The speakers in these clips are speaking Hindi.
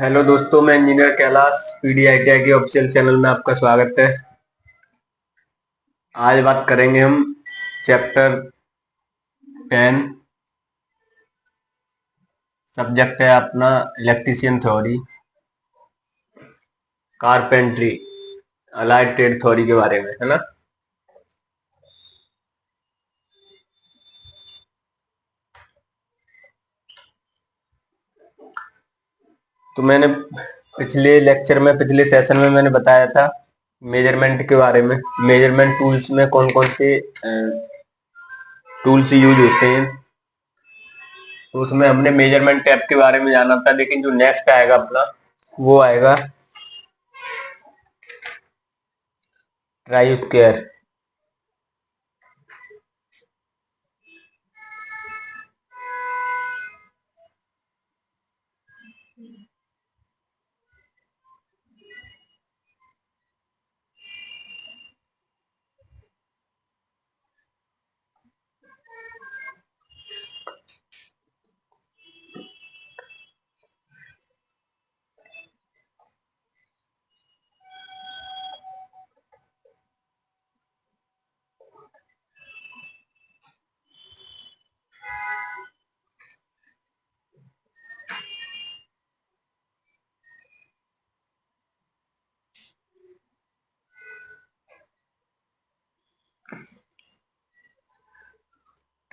हेलो दोस्तों, मैं इंजीनियर कैलाश पीडीआईटीआई के ऑफिशियल चैनल में आपका स्वागत है। आज बात करेंगे हम चैप्टर 10। सब्जेक्ट है अपना electrician theory, carpentry, allied trade theory के बारे में, है ना। तो मैंने पिछले सेशन में मैंने बताया था मेजरमेंट के बारे में। मेजरमेंट टूल्स में कौन कौन से टूल्स यूज होते हैं, तो उसमें हमने मेजरमेंट टैप के बारे में जाना था। लेकिन जो नेक्स्ट आएगा अपना, वो आएगा ट्राई स्क्वायर।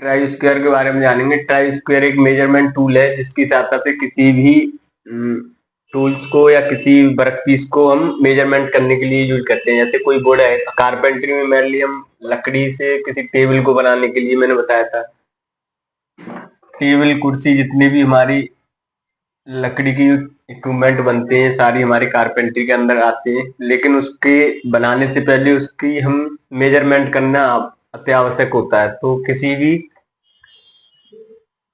ट्राई स्क्वायर के बारे में जानेंगे। ट्राई स्क्वायर एक मेजरमेंट टूल है जिसकी सहायता से किसी भी टूल्स को या किसी वर्क पीस को हम मेजरमेंट करने के लिए यूज करते हैं। जैसे कोई बोर्ड है, कारपेंटरी में मेनली हम लकड़ी से किसी टेबल को बनाने के लिए, मैंने बताया था, टेबल कुर्सी जितनी भी हमारी लकड़ी की इक्विपमेंट बनते हैं सारी हमारी कारपेंट्री के अंदर आते हैं। लेकिन उसके बनाने से पहले उसकी हम मेजरमेंट करना अति आवश्यक होता है। तो किसी भी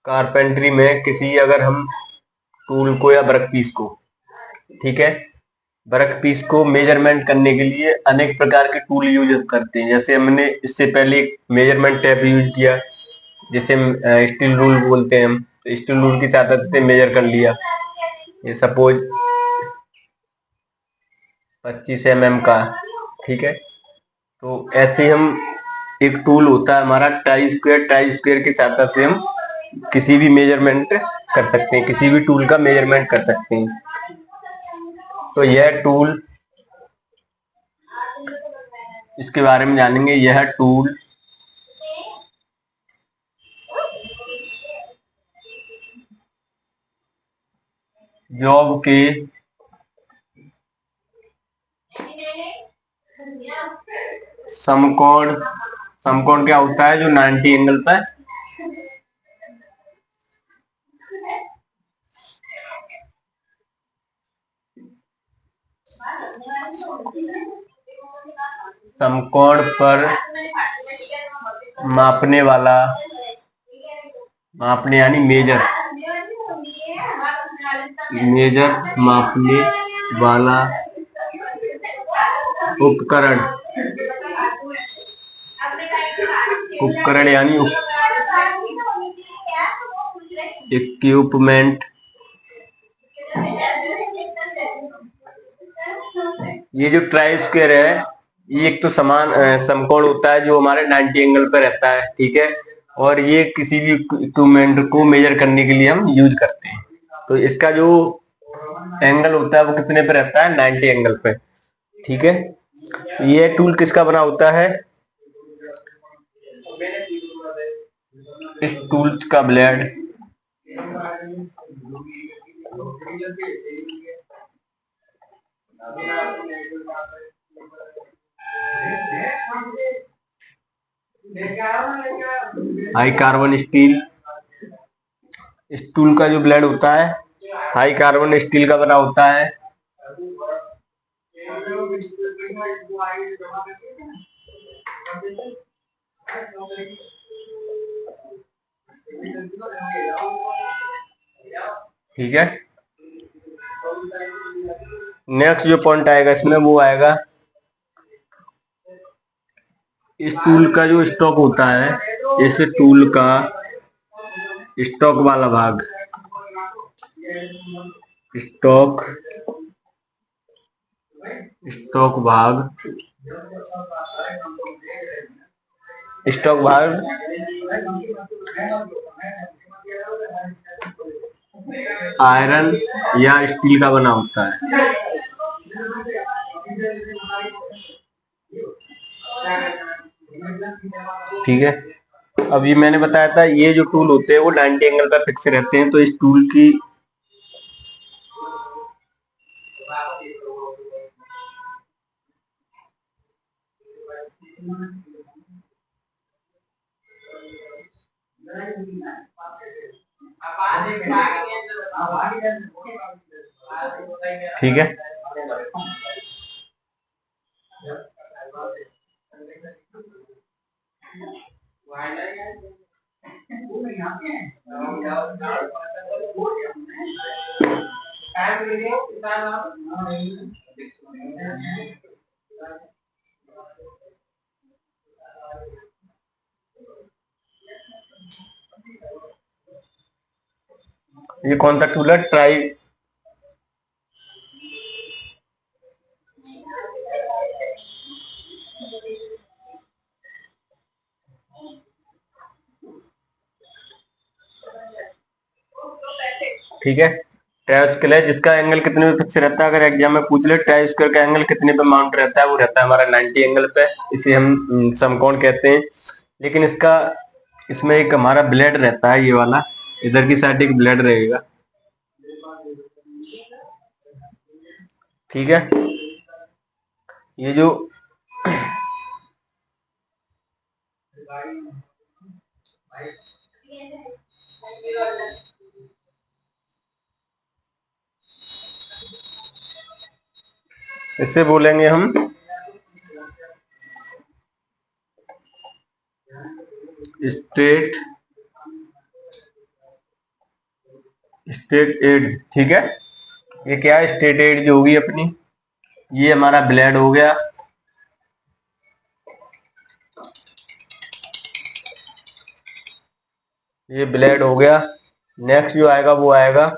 कारपेंट्री में किसी अगर हम टूल को या वर्क पीस को, ठीक है, वर्क पीस को मेजरमेंट करने के लिए अनेक प्रकार के टूल यूज करते हैं। जैसे हमने इससे पहले एक मेजरमेंट टेप यूज किया, जिसे स्टील रूल बोलते हैं हम। तो स्टील रूल की सहायता से मेजर कर लिया। ये सपोज 25 mm का, ठीक है। तो ऐसे हम एक टूल होता है हमारा ट्राई स्क्वायर। ट्राई स्क्वायर की सहायता से हम किसी भी मेजरमेंट कर सकते हैं, किसी भी टूल का मेजरमेंट कर सकते हैं। तो यह टूल, इसके बारे में जानेंगे। यह टूल जॉब के समकोण, समकोण क्या होता है, जो 90 एंगल पर समकोण पर मापने वाला, मापने यानी मेजर, मेजर मापने वाला उपकरण, उपकरण यानी इक्विपमेंट। ये जो ट्राई स्क्वायर है, ये एक तो समान समकोण होता है जो हमारे 90 एंगल पर रहता है, ठीक है। और ये किसी भी इक्विपमेंट को मेजर करने के लिए हम यूज करते हैं। तो इसका जो एंगल होता है वो कितने पे रहता है, 90 एंगल पे, ठीक है। ये टूल किसका बना होता है, इस टूल्स का ब्लेड हाई कार्बन स्टील, इस टूल का जो ब्लेड होता है हाई कार्बन स्टील का बना होता है। ठीक है। नेक्स्ट जो पॉइंट आएगा इसमें, वो आएगा इस टूल का जो स्टॉक होता है, इस टूल का स्टॉक वाला भाग, स्टॉक स्टॉक भाग स्टॉक भाग आयरन या स्टील का बना होता है। ठीक है, अब ये मैंने बताया था ये जो टूल होते हैं वो 90 एंगल पर फिक्स रहते हैं, तो इस टूल की ठीक है, ये कौन सा टूल है? ट्राई ठीक है, ट्राई स्क्वायर है जिसका एंगल कितने पे फिक्स रहता है। अगर एग्जाम में पूछ ले ट्राई स्क्वायर का एंगल कितने पे माउंट रहता है, वो रहता है हमारा 90 एंगल पे, इसे हम समकोण कहते हैं। लेकिन इसमें एक हमारा ब्लेड रहता है, ये वाला इधर की साइड एक ब्लेड रहेगा। ठीक है, ये जो इससे बोलेंगे हम स्ट्रेट एज। ठीक है, ये क्या है? स्ट्रेट एज जो होगी अपनी, ये हमारा ब्लेड हो गया। ये ब्लेड हो गया। नेक्स्ट जो आएगा वो आएगा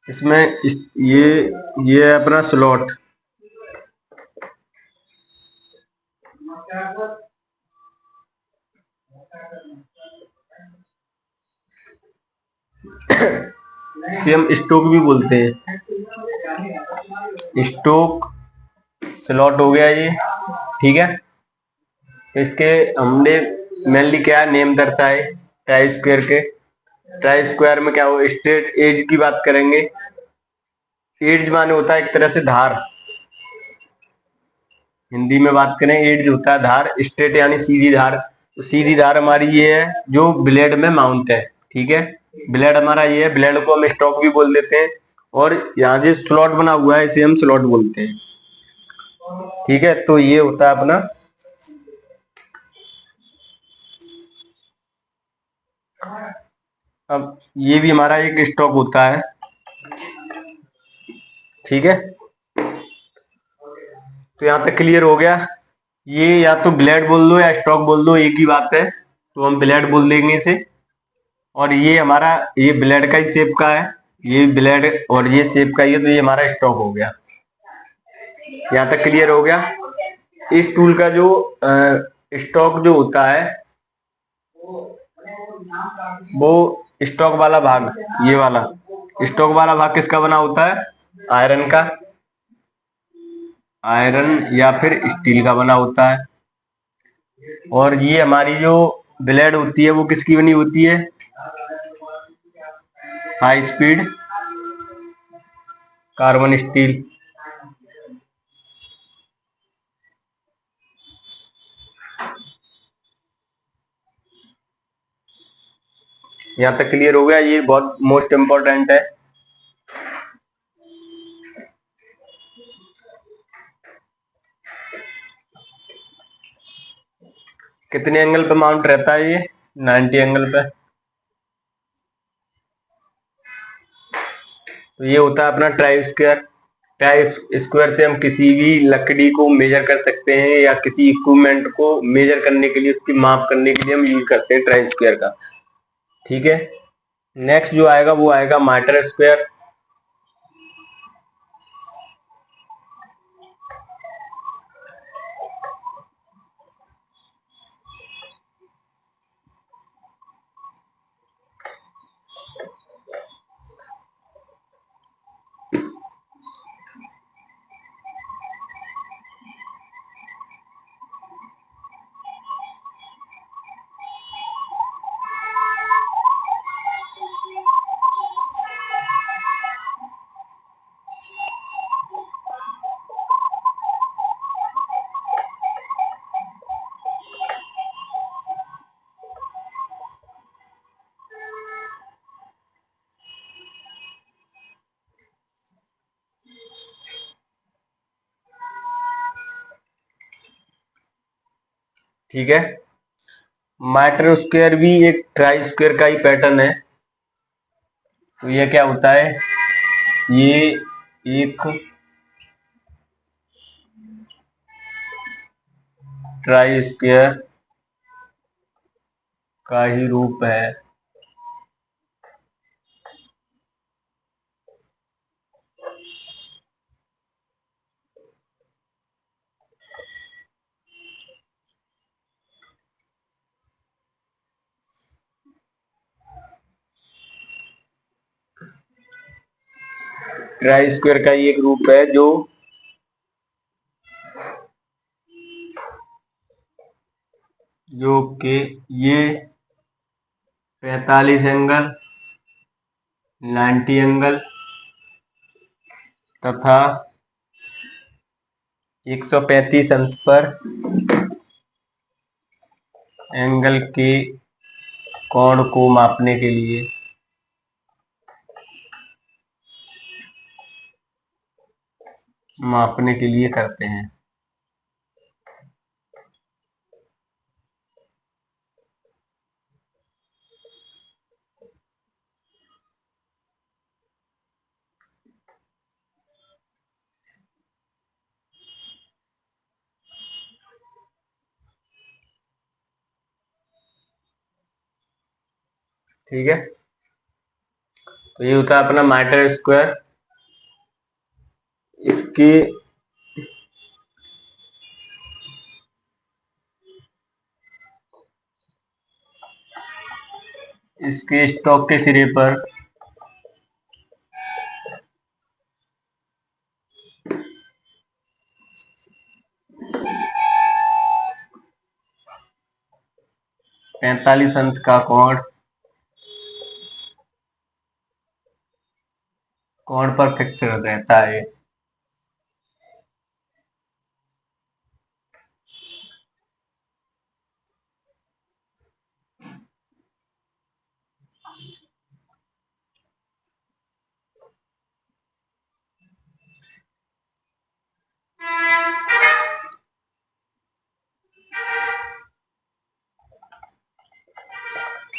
इसमें ये अपना स्लॉट। इसे हम स्टोक भी बोलते हैं। स्टोक स्लॉट हो गया ये। ठीक है, इसके हमने मेनली क्या नेम करता है ट्राई स्क्वायर के। ट्राई स्क्वायर में क्या हो, स्ट्रेट एज की बात करेंगे। एज माने होता है एक तरह से धार, हिंदी में बात करें एज होता है धार, स्ट्रेट यानी सीधी धार। तो सीधी धार हमारी ये है जो ब्लेड में माउंट है। ठीक है, ब्लेड हमारा ये है, ब्लेड को हम स्टॉक भी बोल देते हैं। और यहाँ जो स्लॉट बना हुआ है इसे हम स्लॉट बोलते हैं। ठीक है, तो ये होता है अपना अब ये भी हमारा एक स्टॉक होता है। ठीक है, तो यहां तक क्लियर हो गया। ये या तो ब्लेड बोल दो या स्टॉक बोल दो, एक ही बात है, तो हम ब्लेड बोल देंगे इसे। और ये हमारा ये ब्लेड का ही शेप का है, ये ब्लेड और ये शेप का ही है, तो ये हमारा स्टॉक हो गया। यहां तक क्लियर हो गया। इस टूल का जो स्टॉक जो होता है वो स्टॉक वाला भाग, ये वाला स्टॉक वाला भाग किसका बना होता है? आयरन का, आयरन या फिर स्टील का बना होता है। और ये हमारी जो ब्लेड होती है वो किसकी बनी होती है? High speed carbon steel. यहां तक क्लियर हो गया। ये बहुत मोस्ट इंपॉर्टेंट है। कितने एंगल पे माउंट रहता है ये? 90 एंगल पे। तो ये होता है अपना ट्राई स्क्वायर। ट्राई स्क्वायर से हम किसी भी लकड़ी को मेजर कर सकते हैं या किसी इक्विपमेंट को मेजर करने के लिए, उसकी माप करने के लिए हम यूज करते हैं ट्राई स्क्वायर का। ठीक है, नेक्स्ट जो आएगा वो आएगा माइटर स्क्वायर। ठीक है। माइटर स्क्वायर भी एक ट्राई स्क्वायर का ही पैटर्न है। तो ये क्या होता है, ये एक ट्राई स्क्वायर का ही रूप है। ट्राई स्क्वायर का ही एक रूप है जो कि ये 45 एंगल, 90 एंगल तथा 135 अंश पर एंगल के कोण को मापने के लिए करते हैं। ठीक है, तो ये होता है अपना माइटर स्क्वायर। इसके स्टॉक के सिरे पर पैंतालीस अंश का कोण पर फिक्स रहता है।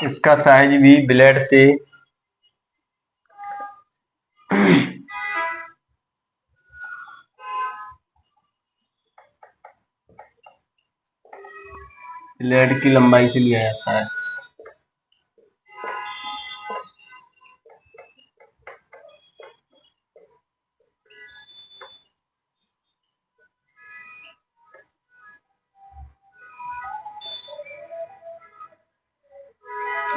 इसका साइज भी ब्लेड की लंबाई से लिया जाता है।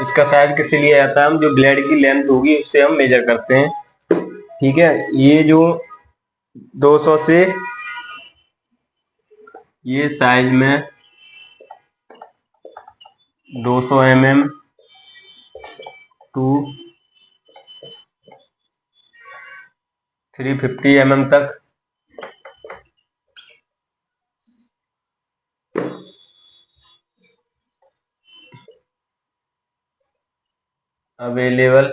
इसका साइज किससे लिया जाता है, हम जो ब्लेड की लेंथ होगी उससे हम मेजर करते हैं। ठीक है, ये जो 200 से ये साइज में 200 mm टू 350 mm तक अवेलेबल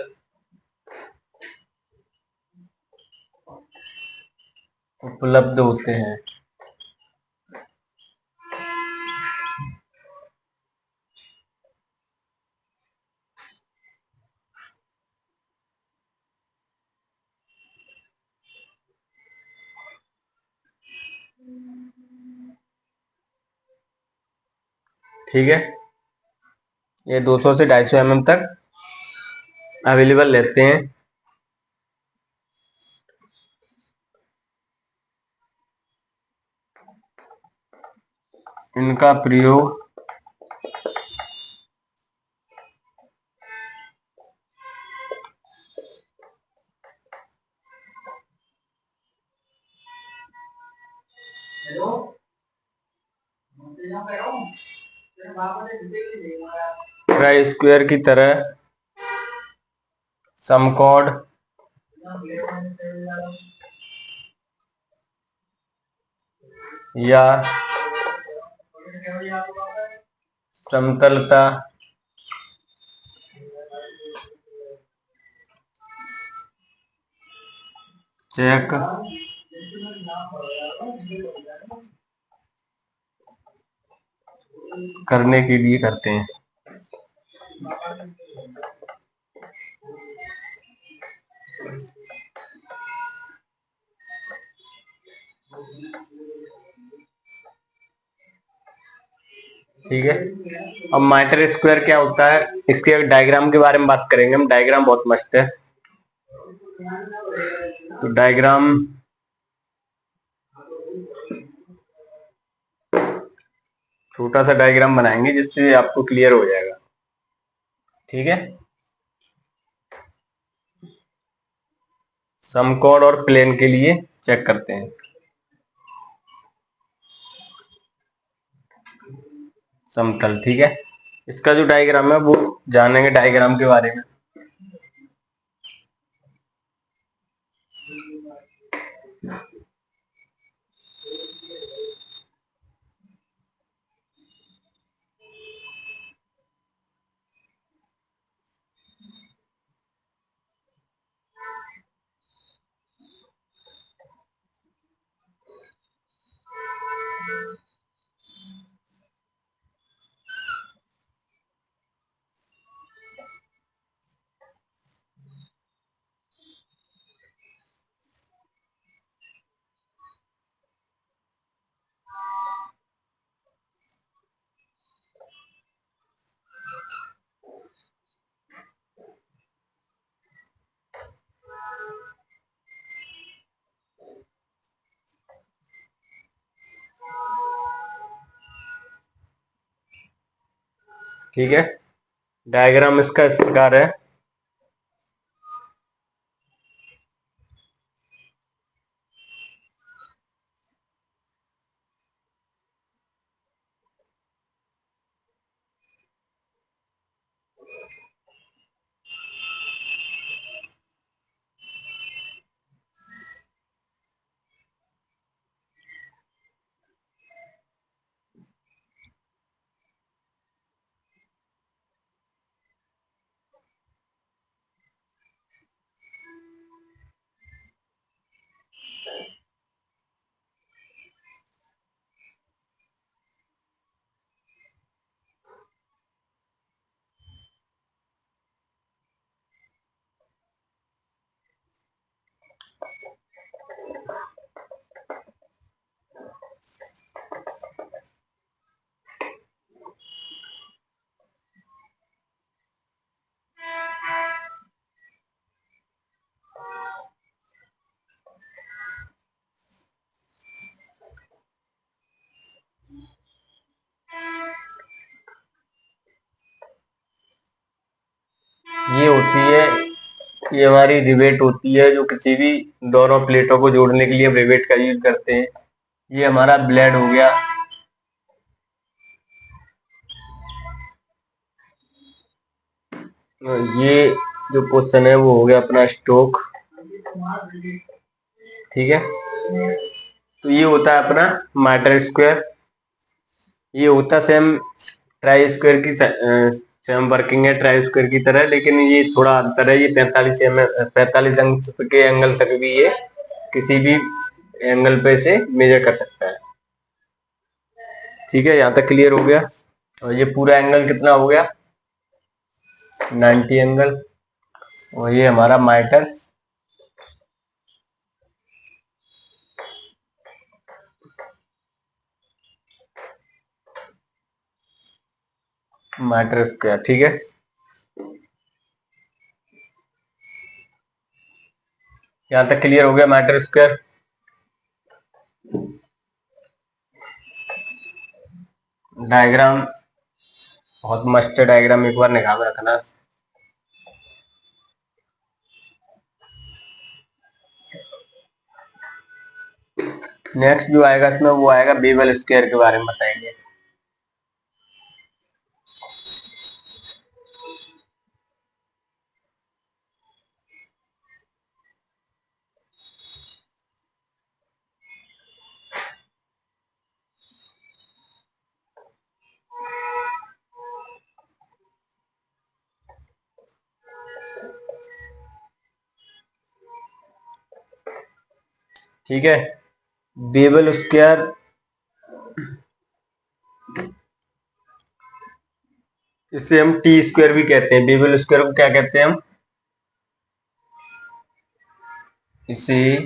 उपलब्ध होते हैं। ठीक है, ये 200 से 250 mm तक अवेलेबल रहते हैं। इनका प्रयोग ट्राई स्क्वायर की तरह समकोण या समतलता चेक करने के लिए करते हैं। ठीक है, अब माइटर स्क्वायर क्या होता है, इसके डायग्राम के बारे में बात करेंगे हम। डायग्राम बहुत मस्त है। तो डायग्राम छोटा सा डायग्राम बनाएंगे जिससे आपको क्लियर हो जाएगा। ठीक है, समकोण और प्लेन के लिए चेक करते हैं। समतल, ठीक है, इसका जो डायग्राम है वो जानेंगे डायग्राम के बारे में। ठीक है, डायग्राम इसका इस प्रकार है। ये होती है, ये हमारी रिवेट होती है, जो किसी भी दोनों प्लेटों को जोड़ने के लिए रिवेट का यूज करते हैं। ये हमारा ब्लेड हो गया। ये जो पोर्शन है वो हो गया अपना स्टोक। ठीक है, तो ये होता है अपना माइटर स्क्वायर। ये होता सेम ट्राई स्क्वायर की सेम वर्किंग है ट्राई स्क्वायर की तरह, लेकिन ये थोड़ा अंतर है। ये 45 अंश के एंगल तक भी ये किसी भी एंगल पे से मेजर कर सकता है। ठीक है, यहाँ तक क्लियर हो गया। और ये पूरा एंगल कितना हो गया, 90 एंगल। और ये हमारा माइटर माइटर स्क्वायर। ठीक है, यहाँ तक क्लियर हो गया माइटर स्क्वायर। डायग्राम बहुत मस्त है, डायग्राम एक बार निकाल रखना। नेक्स्ट जो आएगा इसमें वो आएगा बेवल स्क्वायर के बारे में बताएंगे। ठीक है, बेवल स्क्वायर इसे हम टी स्क्वायर भी कहते हैं। बेबल स्क्वायर को क्या कहते हैं हम? इसे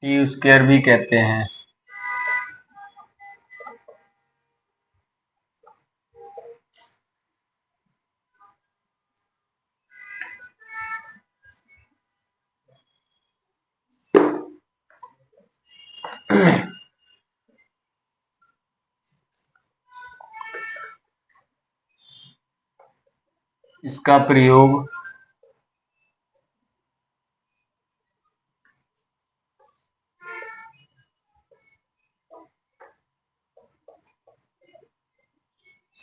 टी स्क्वायर भी कहते हैं। इसका प्रयोग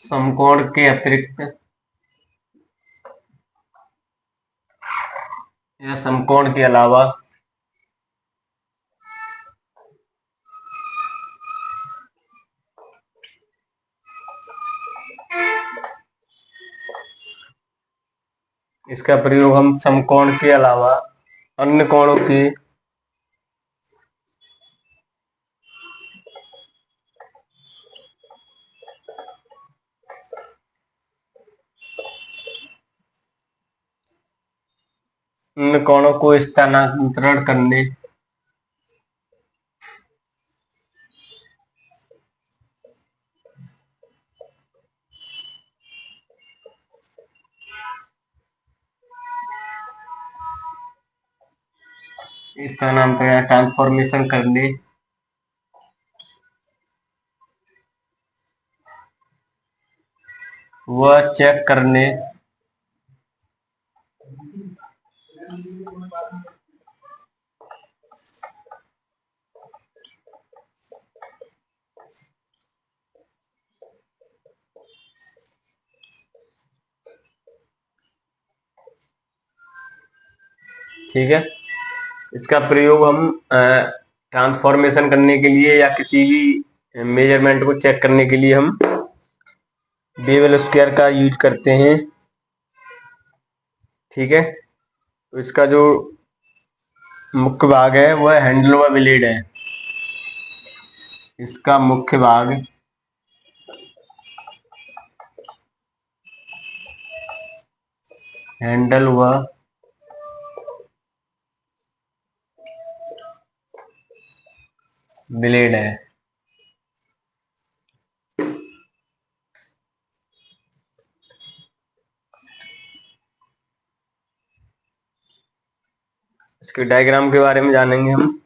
समकोण के अतिरिक्त या समकोण के अलावा इसका प्रयोग हम समकोण के अलावा अन्य कोणों के अन्य कोणों को स्थानांतरण करने स्थानांतरण ट्रांसफॉर्मेशन करने व चेक करने ठीक है। इसका प्रयोग हम ट्रांसफॉर्मेशन करने के लिए या किसी भी मेजरमेंट को चेक करने के लिए हम बेवल स्क्वायर का यूज करते हैं। ठीक है। तो इसका जो मुख्य भाग है वह हैंडल व ब्लेड है। इसका मुख्य भाग हैंडल व ब्लेड है। इसके डायग्राम के बारे में जानेंगे हम।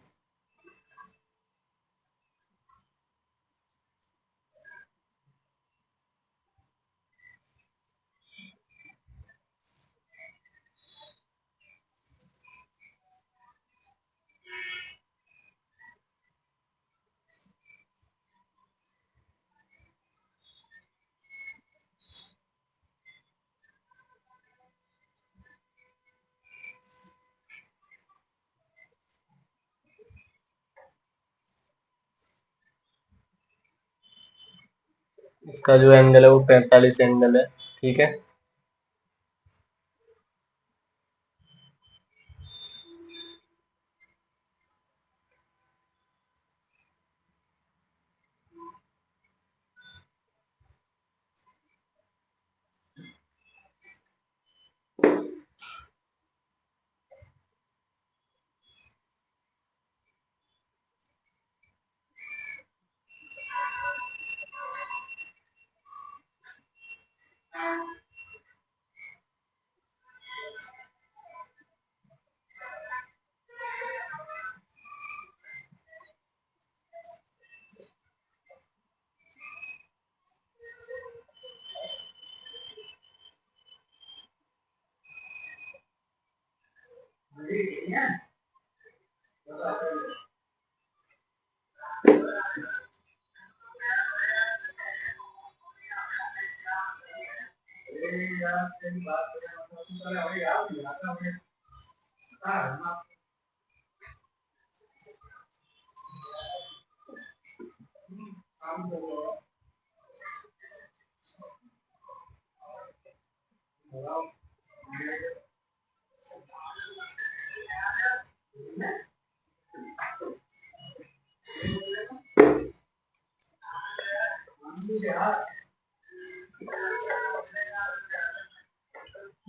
इसका जो एंगल है वो 45 एंगल है। ठीक है।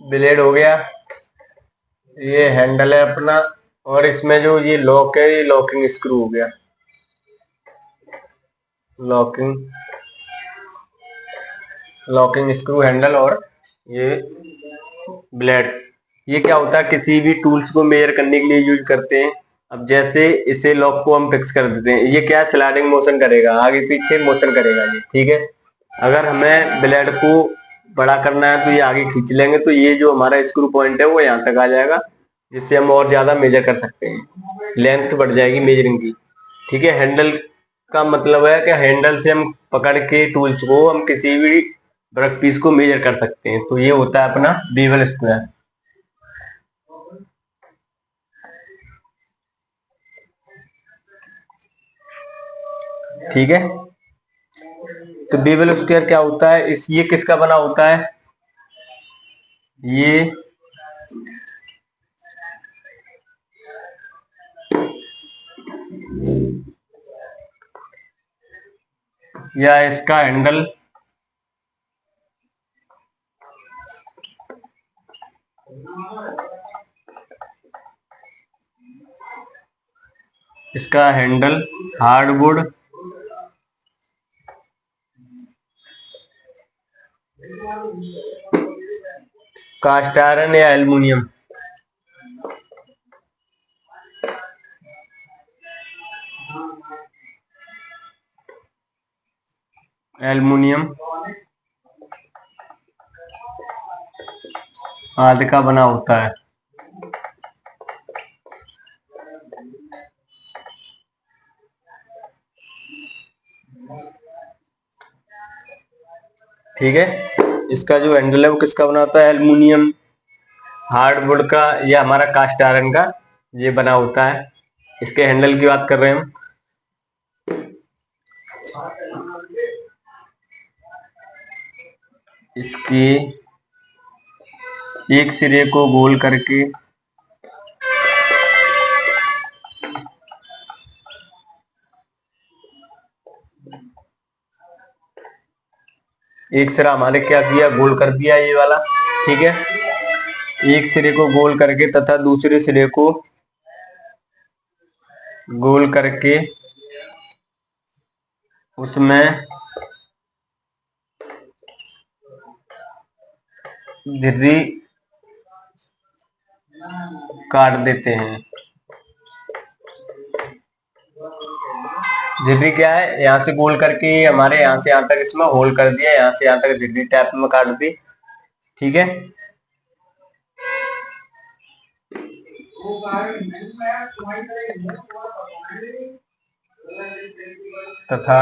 ब्लेड हो गया, ये हैंडल है अपना, और इसमें जो ये लॉक है ये लॉकिंग स्क्रू हो गया, लॉकिंग स्क्रू, हैंडल और ये ब्लेड। ये क्या होता है, किसी भी टूल्स को मेजर करने के लिए यूज करते हैं। अब जैसे इसे लॉक को हम फिक्स कर देते हैं, ये क्या स्लाइडिंग मोशन करेगा, आगे पीछे मोशन करेगा ये, ठीक है। अगर हमें ब्लेड को बड़ा करना है तो ये आगे खींच लेंगे, तो ये जो हमारा स्क्रू पॉइंट है वो यहाँ तक आ जाएगा, जिससे हम और ज्यादा मेजर कर सकते हैं, लेंथ बढ़ जाएगी मेजरिंग की, ठीक है। हैंडल का मतलब है कि हैंडल से हम पकड़ के टूल्स को हम किसी भी वर्क पीस को मेजर कर सकते हैं। तो ये होता है अपना बीवल स्क्वायर, ठीक है। तो बीवल स्क्वायर क्या होता है, इस ये किसका बना होता है, ये या इसका हैंडल, इसका हैंडल हार्डवुड, कास्ट आयरन या एल्युमिनियम, एल्युमिनियम आदि का बना होता है, ठीक है। इसका जो हैंडल है वो किसका बना होता है, एल्युमिनियम, हार्डवुड का या हमारा कास्ट आयरन का ये बना होता है। इसके हैंडल की बात कर रहे हैं हम। इसकी एक सिरे को गोल करके एक सिरा हमारे क्या किया, गोल कर दिया ये वाला, ठीक है। एक सिरे को गोल करके तथा दूसरे सिरे को गोल करके उसमें झिर्री काट देते हैं। झिर्री क्या है, यहाँ से गोल करके हमारे यहाँ से यहाँ तक इसमें होल कर दिया, यहाँ से यहाँ तक झिर्री टाइप में काट दी, ठीक है। तथा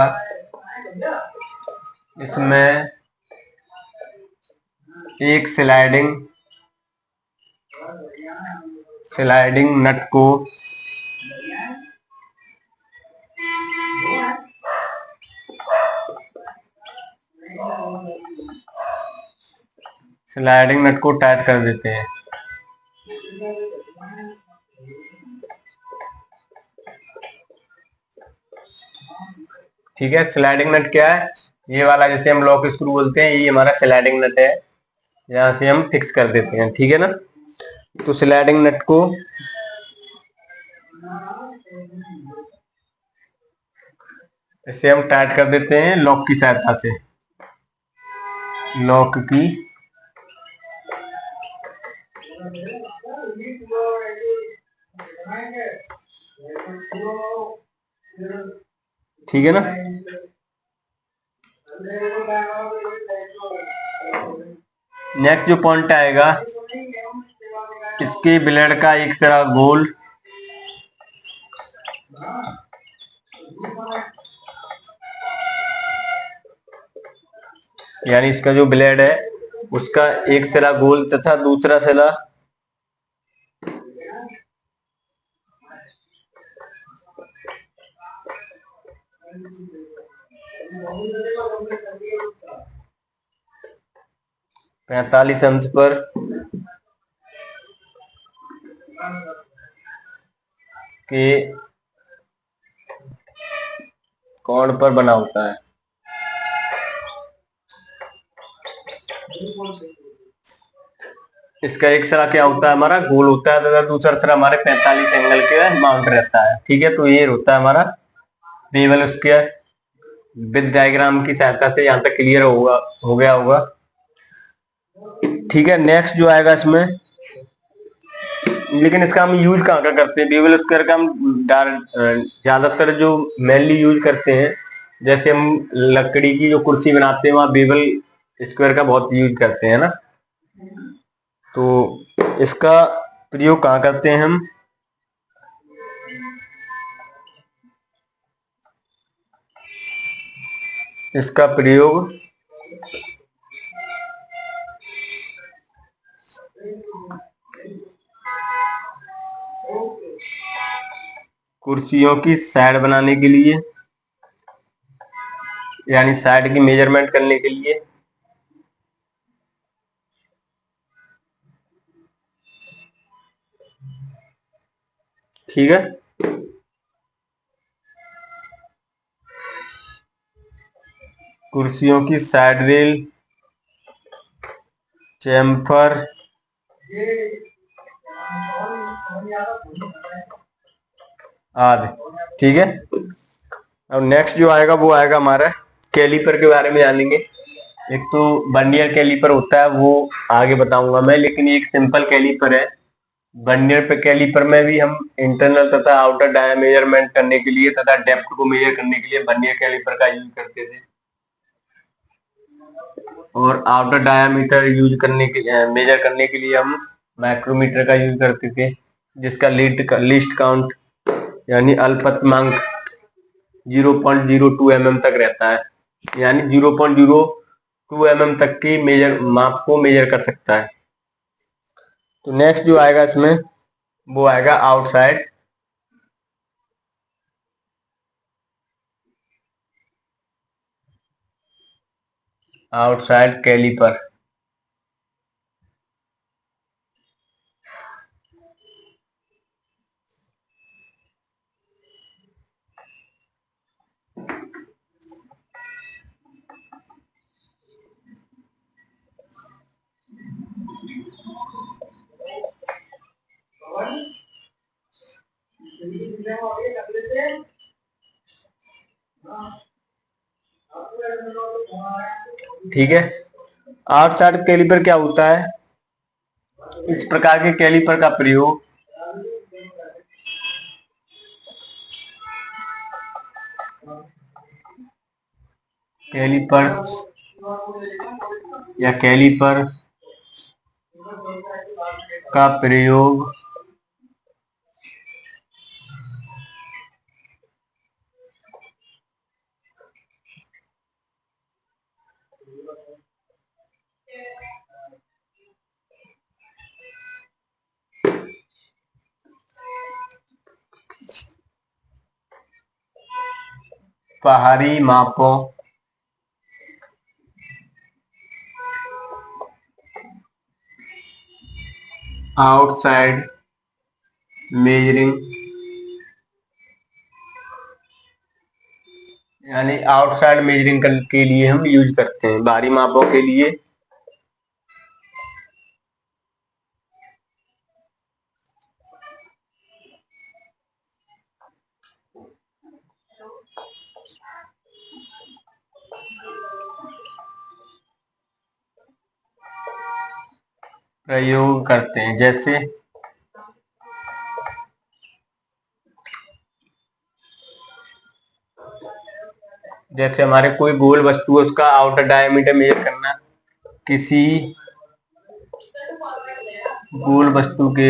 इसमें एक स्लाइडिंग नट को टाइट कर देते हैं, ठीक है। स्लाइडिंग नट क्या है, ये वाला जिसे हम लॉक स्क्रू बोलते हैं, ये हमारा स्लाइडिंग नट है, यहाँ से हम फिक्स कर देते हैं, ठीक है ना। तो स्लाइडिंग नट को इसे हम टाइट कर देते हैं लॉक की सहायता से, लॉक की, ठीक है ना। नेक्स्ट जो पॉइंट आएगा, इसके ब्लेड का एक सिरा गोल यानी इसका जो ब्लेड है उसका एक सिरा गोल तथा दूसरा सिरा पैंतालीस अंश पर के कोण पर बना होता है, इसका एक सिरा क्या होता है, हमारा गोल होता है तथा दूसरा सिरा हमारे 45 एंगल के माउंट रहता है। ठीक है, तो ये होता है हमारा बेवल स्क्वायर। विद डायग्राम की सहायता से यहाँ तक क्लियर हो गया होगा। ठीक है, नेक्स्ट जो आएगा इसमें, लेकिन इसका हम यूज कहाँ का करते हैं, बेवल स्क्वायर का हम ज्यादातर जो मेनली यूज करते हैं, जैसे हम लकड़ी की जो कुर्सी बनाते हैं वहां बेवल स्क्वायर का बहुत यूज करते हैं ना। तो इसका प्रयोग कहाँ करते हैं हम, इसका प्रयोग कुर्सियों की साइड बनाने के लिए, यानी साइड की मेजरमेंट करने के लिए। ठीक है, कुर्सियों की साइड रेल, चैम्फर, आदि। ठीक है, अब नेक्स्ट जो आएगा वो आएगा हमारा कैलीपर के बारे में जानेंगे। एक तो वर्नियर कैलीपर होता है, वो आगे बताऊंगा मैं, लेकिन एक सिंपल कैलीपर है। वर्नियर पे कैलीपर में भी हम इंटरनल तथा आउटर डाया मेजरमेंट करने के लिए तथा डेप्थ को मेजर करने के लिए वर्नियर कैलीपर का यूज करते थे, और आउटर डायामीटर यूज करने के मेजर करने के लिए हम माइक्रोमीटर का यूज करते थे, जिसका लीस्ट काउंट यानी अल्पतमांक 0.02 mm तक रहता है, यानी 0.02 mm तक की माप को मेजर कर सकता है। तो नेक्स्ट जो आएगा इसमें वो आएगा आउटसाइड कैलीपर। ठीक है, आउटसाइड कैलीपर क्या होता है, इस प्रकार के कैलीपर का प्रयोग कैलीपर या कैलीपर का प्रयोग बाहरी मापों आउटसाइड मेजरिंग, यानी आउटसाइड मेजरिंग के लिए हम यूज करते हैं, बाहरी मापों के लिए प्रयोग करते हैं। जैसे हमारे कोई गोल वस्तु है, उसका आउटर डायमीटर मेजर करना, किसी गोल वस्तु के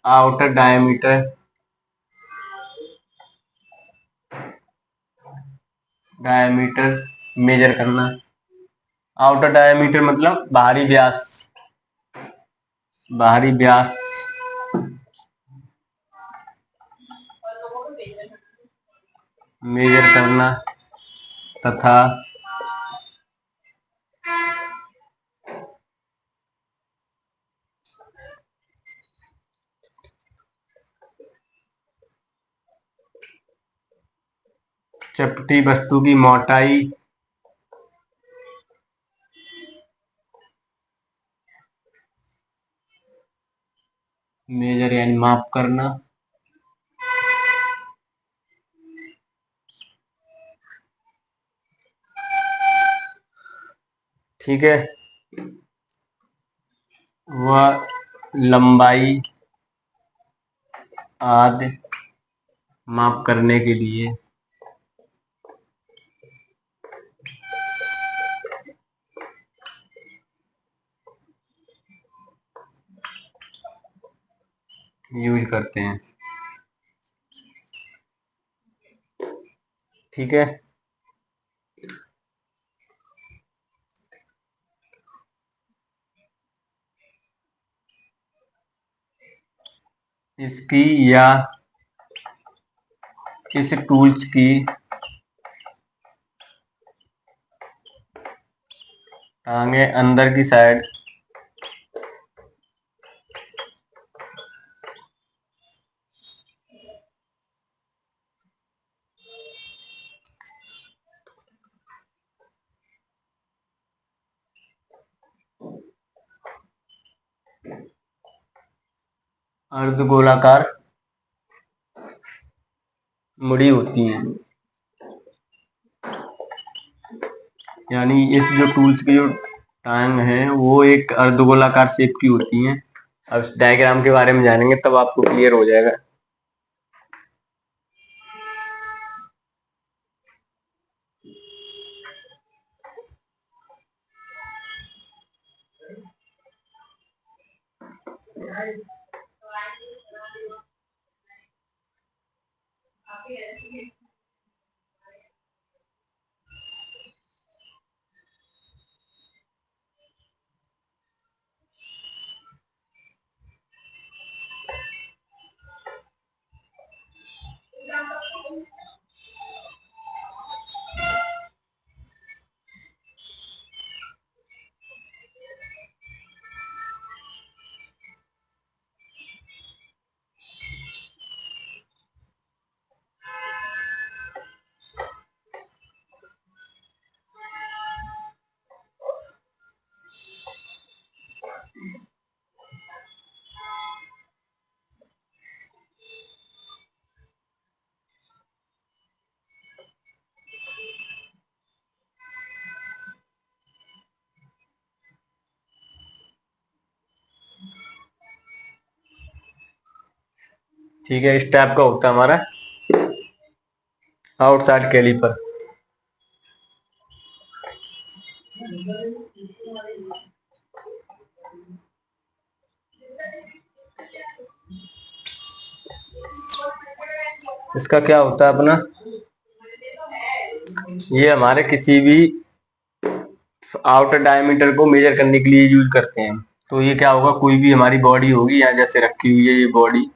आउटर डायमीटर मेजर करना। आउटर डायमीटर मतलब बाहरी व्यास मेजर करना तथा चपटी वस्तु की मोटाई मेजर यानी माप करना। ठीक है। वह लंबाई आदि माप करने के लिए यूज करते हैं। ठीक है। इसकी या इस टूल्स की टांगे अंदर की साइड अर्धगोलाकार मुड़ी होती हैं। यानी इस जो टूल्स की जो टांग है वो एक अर्धगोलाकार शेप की होती हैं। अब इस डायग्राम के बारे में जानेंगे तब आपको क्लियर हो जाएगा। ठीक है। इस टाइप का होता है हमारा आउटसाइड कैलिपर। इसका क्या होता है अपना, ये हमारे किसी भी आउटर डायमीटर को मेजर करने के लिए यूज करते हैं। तो ये क्या होगा, कोई भी हमारी बॉडी होगी, यहाँ जैसे रखी हुई है ये बॉडी,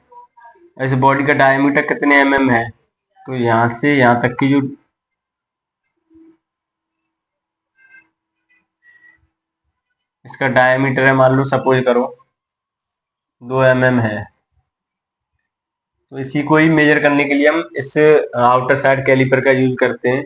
ऐसे बॉडी का डायमीटर कितने mm है, तो यहाँ से यहाँ तक की जो इसका डायमीटर है, मान लो सपोज करो 2 mm है, तो इसी को ही मेजर करने के लिए हम इस आउटर साइड कैलिपर का यूज करते हैं।